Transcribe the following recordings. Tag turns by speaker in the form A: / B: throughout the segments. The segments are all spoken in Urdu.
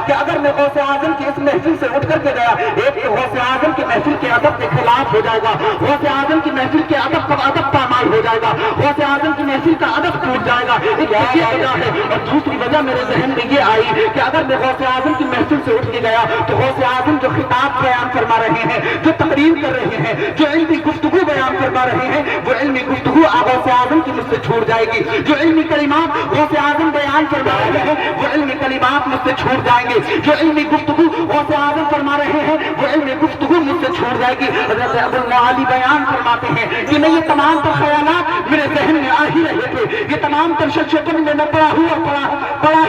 A: کہ اگر میں غوث اعظم کی اس محفل سے اٹھ کر کے گیا، ایک تو غوث اعظم کی محفل کے ادب کے خلاف ہو جائے گا، غوث اعظم کی محفل کے ادب پامال ہو جائے گا، غوث اعظم کی محفل کا ادب ٹوٹ جائے گا، ایک یہ وجہ ہے۔ اور دوسری وجہ میرے ذہن میں یہ آئی کہ اگر میں غوث اعظم کی محفل سے اٹھ کے گیا تو غوث اعظم جو خطاب بیان فرما رہے ہیں، جو تقریر کر رہے ہیں، جو علمی گفتگو بیان فرما رہے ہیں، وہ علمی گفتگو غوث اعظم کی مجھ سے چھوٹ جائے گی، جو علمی کلمات غوث اعظم بیان فرما رہے ہیں وہ علمی کلمات مجھ سے چھوٹ جائیں گے، جو علمی گفتگو غوث اعظم فرما رہے ہیں وہ علمی گفتگو مجھ سے چھوٹ جائے گی۔ حضرت ابو المعالی بیان فرماتے ہیں کہ میں یہ تمام تر خیالات میرے ذہن میں آ ہی رہے تھے، یہ تمام تر شکل میں پڑا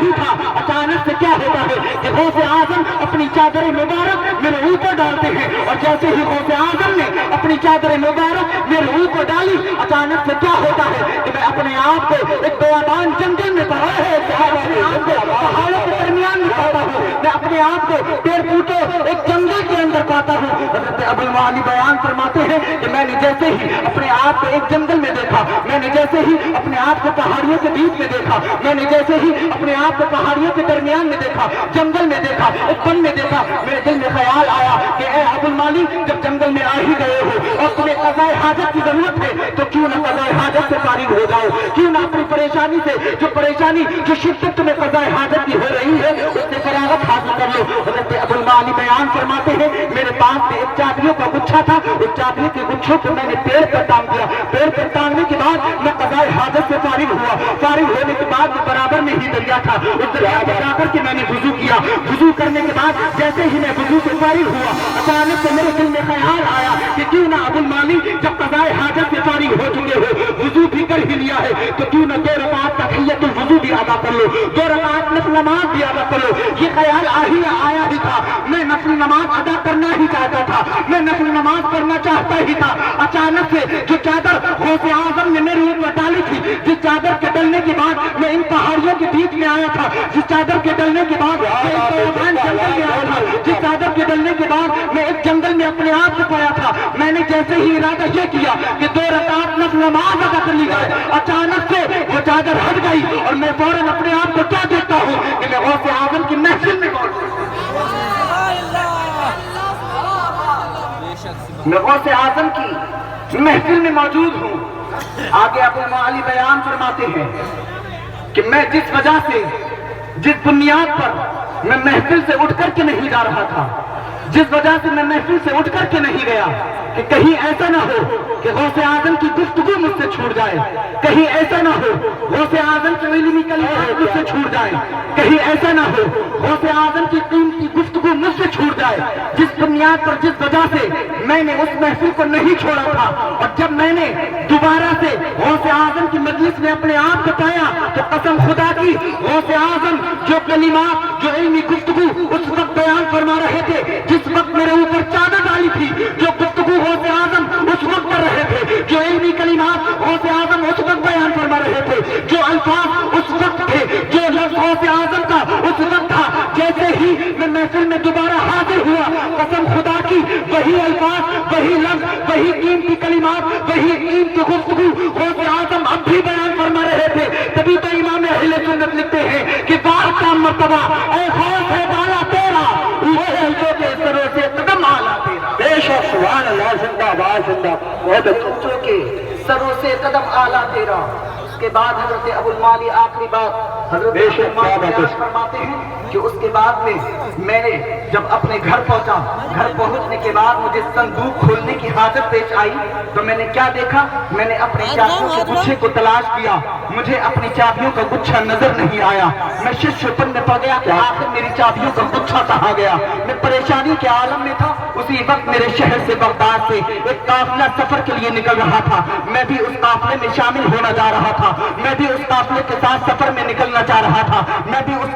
A: ہی تھا، اچانک سے کیا ہوتا ہے کہ غوث اعظم اپنی چادر مبارک میرے اوپر ڈالتے ہیں، اور جیسے ہی غوث اعظم نے اپنی چادر مبارک میرے اوپر ڈالی، اچانک سے کیا ہوتا ہے کہ میں اپنے آپ کو ایک بیابان جنگل میں پڑا ہے، پہاڑوں کے درمیان میں پاتا ہوں، میں اپنے آپ کو پیڑ پوٹوں ایک جنگل کے اندر پاتا ہوں۔ حضرت ابو المعالی بیان فرماتے ہیں کہ میں نے جیسے ہی اپنے آپ کو ایک جنگل میں دیکھا، میں نے جیسے ہی اپنے آپ کو پہاڑیوں کے بیچ میں دیکھا، میں نے جیسے ہی اپنے آپ کو پہاڑیوں کے درمیان میں دیکھا، جنگل میں دیکھا، ایک بن میں دیکھا، میرے دل میں خیال آیا کہ اے ابو المعالی جب جنگل میں آ ہی گئے ہو اور تمہیں قضائے حاجت کی ضرورت ہے تو کیوں نہ قضائے حاجت سے فارغ ہو جاؤ، کیوں نہ اپنی پریشانی سے جو شدت تمہیں قضائے حاجت کی ہو رہی ہے اس سے فراغت حاصل کر لو۔ حضرت ابو المعالی بیان فرماتے ہیں میرے پاس میں ایک چادریوں کا گچھا تھا، اس چادری کے گچھوں کو میں نے پیڑ پر ٹانگ دیا، پیڑ پر ٹانگنے کے بعد میں قضائے حاجت سے فارغ ہوا، فارغ ہونے کے بعد میں برابر میں ہی دریا تھا، اس دریا میں جا کر کے میں نے وضو کیا، وضو کرنے کے بعد جیسے ہی میں وضو سے فارغ ہوا اچانک سے میرے دل میں خیال آیا کہ کیوں نہ ابو المعالی جب قضائے حاجت سے فارغ ہو چکے ہو، وضو بھی کر ہی لیا ہے تو کیوں نہ 2 رکعت تحیۃ الوضو بھی ادا کر لو، 2 رکعت نفل نماز بھی ادا کر لو۔ یہ خیال آیا ہی تھا، میں نفل نماز ادا کرنا ہی چاہتا تھا، میں نفل نماز پڑھنا چاہتا ہی تھا۔ اچانک سے جو چادر غوث اعظم نے میرے اوپر ڈالی تھی، جس چادر کے ڈلنے کے بعد میں ان پہاڑیوں کے بیچ میں آیا تھا، جس چادر کے ڈلنے کے بعد میں جنگل میں آیا تھا، جس چادر کے ڈلنے کے بعد میں ایک جنگل میں اپنے آپ کو پایا تھا، میں نے جیسے ہی ارادہ یہ کیا کہ 2 رکعت نفل نماز ادا کر لی جائے، اچانک سے وہ چادر ہٹ گئی اور میں فوراً اپنے آپ کو کیا دیکھتا ہوں کہ میں غوث اعظم کی محفل میں غوث اعظم کی محفل میں موجود ہوں۔ آگے ابو المعالی بیان فرماتے ہیں کہ میں جس وجہ سے، جس بنیاد پر میں محفل سے اٹھ کر کے نہیں جا رہا تھا، جس وجہ سے میں محفل سے اٹھ کر کے نہیں گیا کہ کہیں ایسا نہ ہو کہ غوث اعظم کی گفتگو مجھ سے چھوٹ جائے، کہیں ایسا نہ ہو غوث اعظم کی علمی کلمات مجھ سے چھوٹ جائے، کہیں ایسا نہ ہو غوث اعظم کی قیمتی گفتگو مجھ سے چھوٹ جائے، جس بنیاد پر، جس وجہ سے میں نے اس محفل کو نہیں چھوڑا تھا۔ اور جب میں نے دوبارہ سے غوث اعظم کی مجلس میں اپنے آپ کو پایا تو قسم خدا کی غوث اعظم جو کلمات، جو علمی گفتگو اس وقت بیان فرما رہے تھے، جس وقت میرے اوپر چادر ڈالی تھی، جو گفتگو غوث اعظم اس وقت کر رہے تھے، جو علمی کلمات غوث اعظم اس وقت بیان فرما رہے تھے، جو الفاظ اس وقت تھے، جو لفظ غوث اعظم کا اس وقت تھا، جیسے ہی میں محفل میں دوبارہ حاضر ہوا قسم خدا کی وہی الفاظ، وہی لفظ، وہی قیمتی کلمات، وہی قیمتی گفتگو غوث اعظم اب بھی بیان فرما رہے تھے۔ تبھی تو امام اہل سنت لکھتے ہیں کہ واہ کا مرتبہ اے غوث ہے بالا تیرا، وہ ہے کے سروں سے قدم آلا تیرا۔ بے شک سبحان اللہ، زندہ باد زندہ، بہت اچھا کے سروں سے قدم آلا تیرا۔ اس کے بعد حضرت ابو المعالی آخری بات حضرت فرماتے ہیں کہ اس کے بعد میں نے جب اپنے گھر پہنچا، گھر پہنچنے کے بعد مجھے صندوق کھولنے کی حاجت پیش آئی تو میں نے کیا دیکھا، میں نے اپنی چابیوں کے گچھے کو تلاش کیا، مجھے اپنی چابیوں کا گچھا نظر نہیں آیا، میں ششپن میں پڑ گیا کہ آخر میری چابیوں کا گچھا کہاں گیا۔ میں پریشانی کے عالم میں تھا۔ اسی وقت میرے شہر سے بغداد سے ایک قافلہ سفر کے لیے نکل رہا تھا، میں بھی اس قافلے میں شامل ہونا جا رہا تھا، میں بھی اس قافلے کے ساتھ سفر میں نکلنا چاہ رہا تھا، میں بھی اس